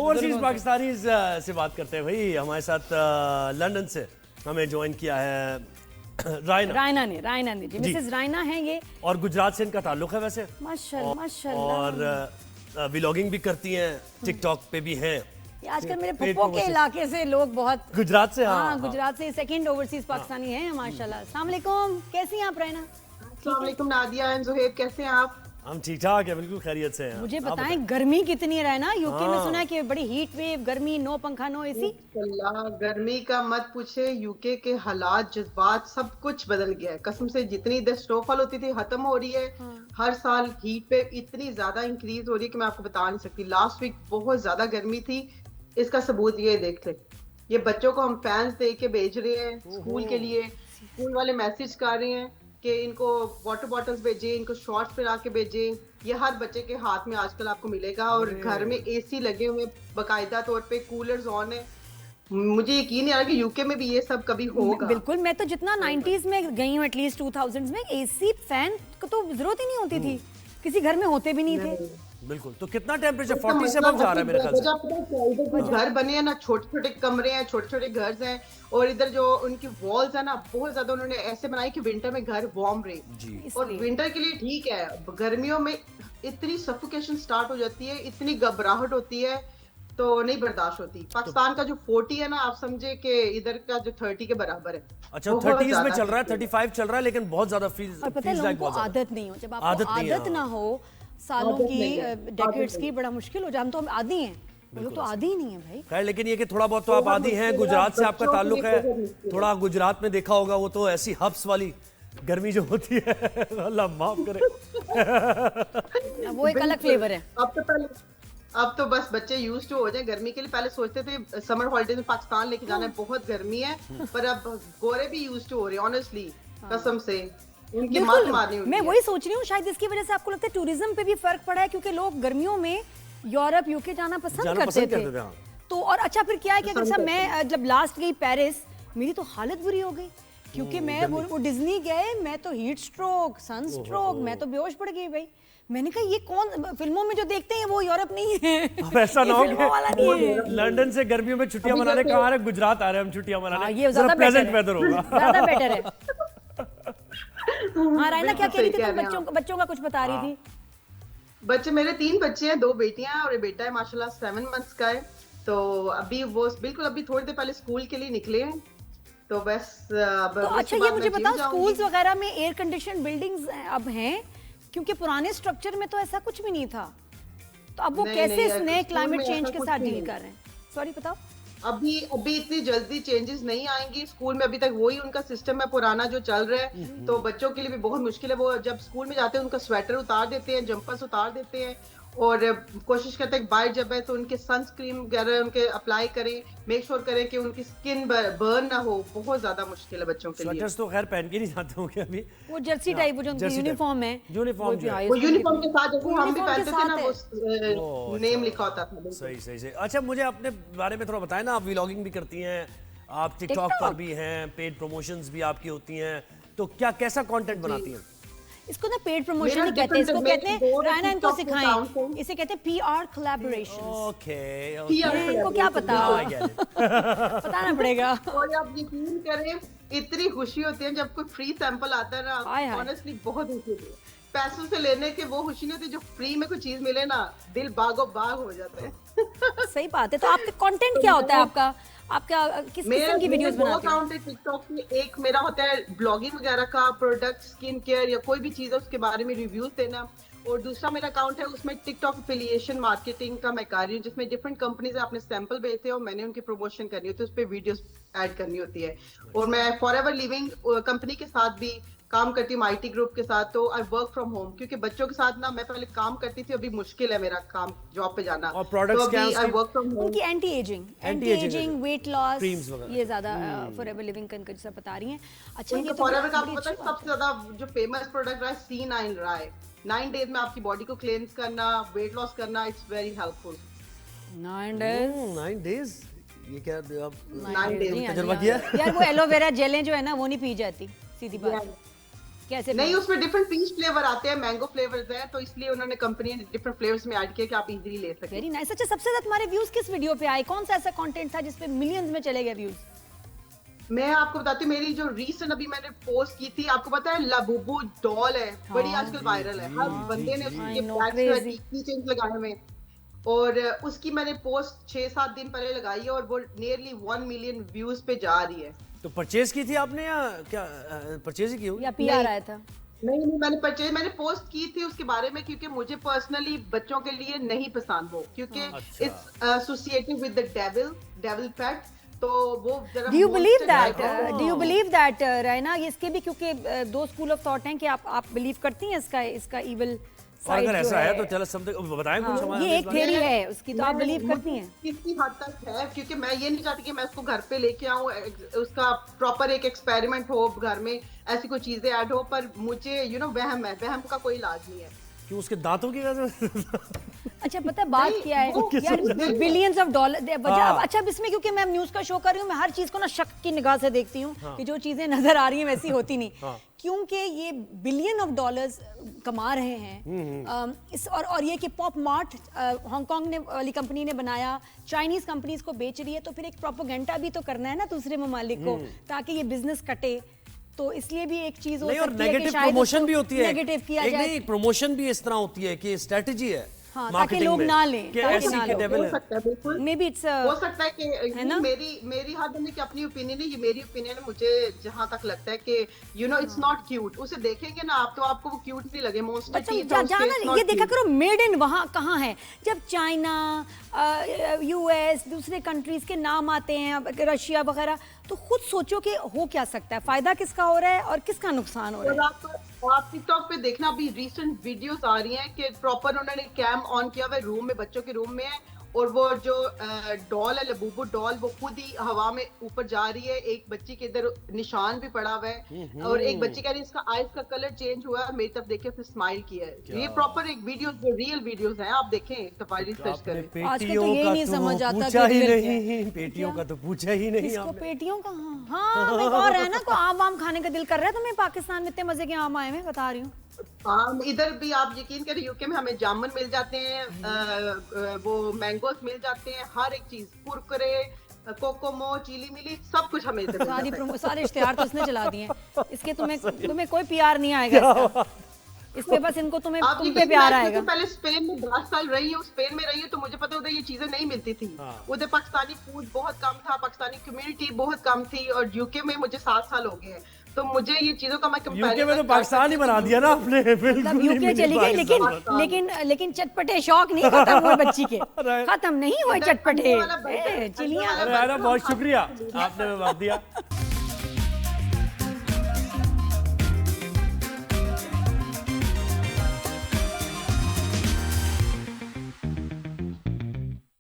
Overseas Pakistani से बात करते हैं भाई। हमारे साथ लंदन से हमें ज्वाइन किया है रायना ने जी, मिसेस रायना है ये, और गुजरात से इनका ताल्लुक है वैसे माशाल्लाह। और व्लॉगिंग भी करती हैं, टिकटॉक पे भी हैं। आजकल मेरे पप्पो के इलाके से लोग बहुत गुजरात से, हाँ गुजरात से सेकंड ओवरसीज पाकिस्तानी हैं माशाल्लाह। अस्सलाम वालेकुम, कैसी हैं आप रायना? अस्सलाम वालेकुम नादिया एंड ज़ुहैब, कैसे हैं आप? हम ठीक ठाक है, बिल्कुल खैरियत से हैं। मुझे बताएं गर्मी कितनी है ना यूके में? सुना है कि बड़ी हीट वेव, गर्मी, नो पंखा नो एसी। अल्लाह, गर्मी का मत पूछे। यूके के हालात, जज्बात सब कुछ बदल गया है कसम से। जितनी इधर स्नोफॉल होती थी खत्म हो रही है। हर साल हीट वेव इतनी ज्यादा इंक्रीज हो रही है कि मैं आपको बता नहीं सकती। लास्ट वीक बहुत ज्यादा गर्मी थी, इसका सबूत ये देख ले। ये बच्चों को हम फैंस दे के भेज रहे हैं स्कूल के लिए। स्कूल वाले मैसेज कर रहे हैं कि इनको वाटर बॉटल्स भेजें, इनको शॉर्ट्स पहना के भेजें। ये हर बच्चे के हाथ में आजकल आपको मिलेगा। और घर में एसी लगे हुए, बाकायदा तौर पे कूलर्स ऑन है। मुझे यकीन नहीं आ रहा कि यूके में भी ये सब कभी होगा। बिल्कुल, मैं तो जितना 90s में गई हूँ, एटलीस्ट 2000s में, एसी फैन को तो जरूरत ही नहीं होती थी, किसी घर में होते भी नहीं थे। बिल्कुल। तो कितना टेम्परेचर 40 से अब जा रहा है मेरे ख्याल से। घर बने हैं ना, छोटे छोटे कमरे हैं, छोटे छोटे घर हैं, और इधर जो उनकी वॉल्स है ना बहुत ज्यादा उन्होंने ऐसे बनाई कि विंटर में घर वार्म रहे। और विंटर के लिए ठीक है, गर्मियों में इतनी सफोकेशन स्टार्ट हो जाती है, इतनी घबराहट होती है, तो नहीं बर्दाश्त होती। पाकिस्तान का जो 40 है ना, आप समझे कि इधर का जो 30 के बराबर है। अच्छा, 30s में चल रहा है, 35 चल रहा है, लेकिन बहुत ज्यादा फील लाइक आदत नहीं हो। जब आपको आदत ना हो सालों की, डेकेड्स की, बड़ा मुश्किल हो जाए। हम तो आदी हैं, लोग तो आदी ही नहीं है भाई। खैर, लेकिन ये कि थोड़ा बहुत तो आप आदी हैं। गुजरात से आपका ताल्लुक है, थोड़ा गुजरात में देखा होगा, वो तो ऐसी हब्स वाली गर्मी जो होती है अल्लाह माफ करे वो एक अलग फ्लेवर है। अब तो बस बच्चे यूज टू हो जाए गर्मी के लिए। पहले सोचते थे समर हॉलिडेज में पाकिस्तान लेके जाना है, बहुत गर्मी है, पर अब गोरे भी यूज टू हो रहे हैं ऑनेस्टली, कसम से। उनकी मात मारनी होती है। मैं वही सोच रही हूँ, शायद इसकी वजह से आपको लगता है टूरिज्म पे भी फर्क पड़ा है, क्योंकि लोग गर्मियों में यूरोप, यूके जाना पसंद करते थे। तो और अच्छा फिर क्या है कि अगर मैं जब लास्ट गई पेरिस, मेरी तो हालत बुरी हो गई, क्योंकि मैं वो डिज्नी गए, मैं तो हीट स्ट्रोक, सन स्ट्रोक, मैं तो बेहोश पड़ गई भाई। मैंने कहा ये कौन, फिल्मों में जो देखते हैं वो यूरोप नहीं है। अब ऐसा ना हो कि लंदन से गर्मियों में छुट्टियां मनाने कहाँ आ रहे, गुजरात आ रहे हैं हम छुट्टियां मनाने। ये ज्यादा प्लेजेंट वेदर होगा, ज्यादा बेटर है। हाँ रायना, क्या कह रही थी तुम? बच्चों का कुछ बता रही थी। बच्चे, मेरे 3 बच्चे हैं, 2 बेटियां और एक बेटा है माशाल्लाह 7 मंथ्स का है। तो अभी वो बिल्कुल अभी थोड़ी देर पहले स्कूल के लिए निकले हैं, तो बस तो अच्छा ये मुझे बताओ, स्कूल्स वगैरह में एयर कंडीशन बिल्डिंग्स अब हैं? क्योंकि पुराने स्ट्रक्चर में तो ऐसा कुछ भी नहीं था। तो अब वो कैसे इस नए क्लाइमेट चेंज के साथ डील कर रहे हैं? सॉरी बताओ। अभी इतनी जल्दी चेंजेस नहीं आएंगी स्कूल में। अभी तक वही उनका सिस्टम है पुराना जो चल रहा है। तो बच्चों के लिए भी बहुत मुश्किल है। वो जब स्कूल में जाते हैं उनका स्वेटर उतार देते हैं, जंपर्स उतार देते हैं, और कोशिश करते हैं बाहर जब है तो उनके सनस्क्रीन वगैरह उनके अप्लाई करें, मेक श्योर करें कि उनकी स्किन बर्न ना हो। बहुत ज्यादा मुश्किल है बच्चों के लिए। स्वेटर्स तो खैर पहन के नहीं जाते होंगे अभी, वो जर्सी टाइप, वो जो यूनिफॉर्म है, यूनिफॉर्म के साथ जैसे हम भी पहनते थे ना, वो नेम लिखा होता था। सही। अच्छा, मुझे अपने बारे में थोड़ा बताएं ना। आप व्लॉगिंग भी करती हैं, आप टिकटॉक पर भी हैं, पेड प्रमोशंस भी आपकी होती हैं, तो क्या कैसा कंटेंट बनाती हैं? इसको ना पेड प्रमोशन नहीं कहते, इसको कहते हैं, रायना इनको सिखाएं, इसे कहते हैं पीआर कोलैबोरेशंस। ओके, इनको क्या पता बताना पड़ेगा। और आप यकीन करें, इतनी खुशी होती है जब कोई फ्री सैंपल आता है ना, ऑनेस्टली बहुत खुशी होती है। पैसों से लेने के वो खुशी नहीं होती, जो फ्री में कोई चीज मिले ना, दिल बागो बाग हो जाता है। सही बात है। तो आपका कंटेंट क्या होता है? आपका किस किस्म की वीडियोस बनाते हैं? मेरा अकाउंट है टिकटॉक में। एक मेरा होता है ब्लॉगिंग वगैरह का, प्रोडक्ट, स्किन केयर या कोई भी चीज है उसके बारे में रिव्यूज देना। और दूसरा मेरा अकाउंट है, उसमें टिकटॉक एफिलिएशन मार्केटिंग का मैं कर रही हूँ, जिसमें डिफरेंट कंपनीज अपने सैंपल भेजते हैं और मैंने उनकी प्रमोशन करनी होती है, उस पर वीडियोस ऐड करनी होती है। और मैं फॉरएवर लिविंग कंपनी के साथ भी काम करती हूँ, आईटी ग्रुप के साथ। तो आई वर्क फ्रॉम होम, क्योंकि बच्चों के साथ ना मैं पहले काम करती थी, अभी मुश्किल है मेरा काम जॉब पे जाना। और प्रोडक्ट्स क्या हैं? I work from home. उनकी एंटी एजिंग, वेट लॉस, ये ज्यादा फॉरएवर लिविंग का जैसा बता रही हैं। अच्छा, ये तो फॉरएवर का आपको पता है सबसे ज्यादा जो फेमस प्रोडक्ट रहा है C9 रहा है। 9 डेज में आपकी बॉडी को क्लेंस करना, वेट लॉस करना, इट्स वेरी हेल्पफुल। 9 डेज ये क्या आप 9 डेज तजुर्बा किया? यार वो एलोवेरा जेलें जो है ना, वो नहीं पी जाती, सीधी बात। कैसे नहीं, उसमें डिफरेंट पीच फ्लेवर आते हैं, मैंगो फ्लेवर्स हैं, तो इसलिए उन्होंने कंपनी ने डिफरेंट फ्लेवर्स में ऐड किया कि आप इजीली ले सकें। Very nice. अच्छा, सबसे ज्यादा तुम्हारे व्यूज किस वीडियो पे आए? कौन सा ऐसा कंटेंट था जिसपे मिलियंस में चले गए व्यूज? मैं आपको बताती हूँ, मेरी जो रीसेंट अभी मैंने पोस्ट की थी, आपको पता है लाबूबू डॉल है, बड़ी आजकल वायरल है, हर बंदे ने उसके की चेंज लगाए हुए, और उसकी मैंने पोस्ट 6-7 दिन पहले लगाई है और वो नियरली 1 मिलियन व्यूज पे जा रही है। तो परचेज की थी आपने या क्या परचेज ही की होगी? या पीआर आया था? नहीं, मैंने पोस्ट की थी उसके बारे में, क्योंकि मुझे पर्सनली बच्चों के लिए नहीं पसंद वो, क्योंकि it's associated with the devil pet, तो वो जरा Do you believe that? Do you believe that, Raina? इसके भी क्योंकि दो स्कूल ऑफ थॉट हैं कि आप बिलीव करती हैं इसका इविल और अगर ऐसा है तो चलो सब बताएं कुछ हमारे। ये एक थ्योरी है उसकी, तो आप बिलीव करती हैं? किसी हद तक है, क्योंकि मैं ये नहीं चाहती कि मैं उसको घर पे लेके आऊं, उसका प्रॉपर एक एक्सपेरिमेंट हो, घर में ऐसी कोई चीजें ऐड हो, पर मुझे वहम है, वहम का कोई इलाज नहीं है। क्यों, उसके दांतों की वजह? अच्छा, पता है बात क्या है यार, बिलियंस ऑफ डॉलर। अच्छा, अब इसमें क्योंकि मैं न्यूज का शो कर रही हूँ, मैं हर चीज को ना शक की निगाह से देखती हूँ कि जो चीजें नजर आ रही हैं वैसी होती नहीं, क्योंकि ये बिलियन ऑफ डॉलर्स कमा रहे हैं। इस और ये कि पॉप मार्ट हांगकांग ने वाली कंपनी ने बनाया, चाइनीज कंपनीज को बेच रही है, तो फिर एक प्रोपेगेंडा भी तो करना है ना दूसरे ममालिक को, ताकि ये बिजनेस कटे। तो इसलिए भी एक चीज हो सकती है कि नेगेटिव शायद प्रमोशन भी होती है, नेगेटिव किया एक जाए। नहीं, प्रमोशन भी इस तरह होती है कि स्ट्रेटजी है, हाँ, ताकि लोग ना लें, कि ताकि ऐसी ना के लें। डेविल हो है। सकता है, बिल्कुल मे बी इट्स हो सकता है कि है ना? मेरी हद में की अपनी ओपिनियन है, ये मेरी ओपिनियन है, मुझे जहां तक लगता है कि इट्स नॉट क्यूट। उसे देखेंगे ना आप तो आपको वो क्यूट नहीं लगे, मोस्ट अच्छा, जाना ये देखा करो मेड इन वहाँ कहाँ है। जब चाइना, यूएस, दूसरे कंट्रीज के नाम आते हैं, रशिया वगैरह, तो खुद सोचो कि हो क्या सकता है, फायदा किसका हो रहा है और किसका नुकसान हो रहा है। आप टिकटॉक पे देखना, अभी रिसेंट वीडियोस आ रही हैं कि प्रॉपर उन्होंने कैम ऑन किया हुआ रूम में, बच्चों के रूम में है, और वो जो डॉल है, लबूबू डॉल, वो खुद ही हवा में ऊपर जा रही है। एक बच्ची के इधर निशान भी पड़ा हुआ है, और एक बच्ची कह रही है इसका आईज का कलर चेंज हुआ है, मेरी तरफ देखे फिर स्माइल किया है। ये प्रॉपर एक वीडियो, जो रियल वीडियोस हैं, आप देखें, तफारी सर्च करें। आजकल तो यही नहीं समझ आता पूछा ही नहीं, पेटियों का तो पूछा ही नहीं इसको आपने। पेटियों का, हाँ और है ना, को आम खाने का दिल कर रहा है तुम्हें? पाकिस्तान में इतने मजे के आम आए हैं, बता रही हूँ। इधर भी आप यकीन करें, यूके में हमें जामुन मिल जाते हैं, वो मैंगोस मिल जाते हैं, हर एक चीज, कुरकुरे, कोकोमो, चीली मिली, सब कुछ हमें इधर मिल जाता है। सारे इश्तेहार तो इसने चला दिए, इसके तुम्हें कोई प्यार नहीं आएगा इसके बस इनको तुम पे प्यार आएगा। पहले स्पेन में 10 साल रही हूँ, स्पेन में रही हूँ, तो मुझे पता उधर ये चीजें नहीं मिलती थी। उधर पाकिस्तानी फूड बहुत कम था, पाकिस्तानी कम्युनिटी बहुत कम थी, और यूके में मुझे 7 साल हो गए हैं, तो मुजे ये चीजों का मैं यूके में तो पाकिस्तान ही बना दिया ना आपने, बिल्कुल यूके चली गई, लेकिन चटपटे शौक नहीं खत्म हुए बच्ची के, खत्म नहीं हुए चटपटे चिलियां। बहुत शुक्रिया, आपने वक्त दिया।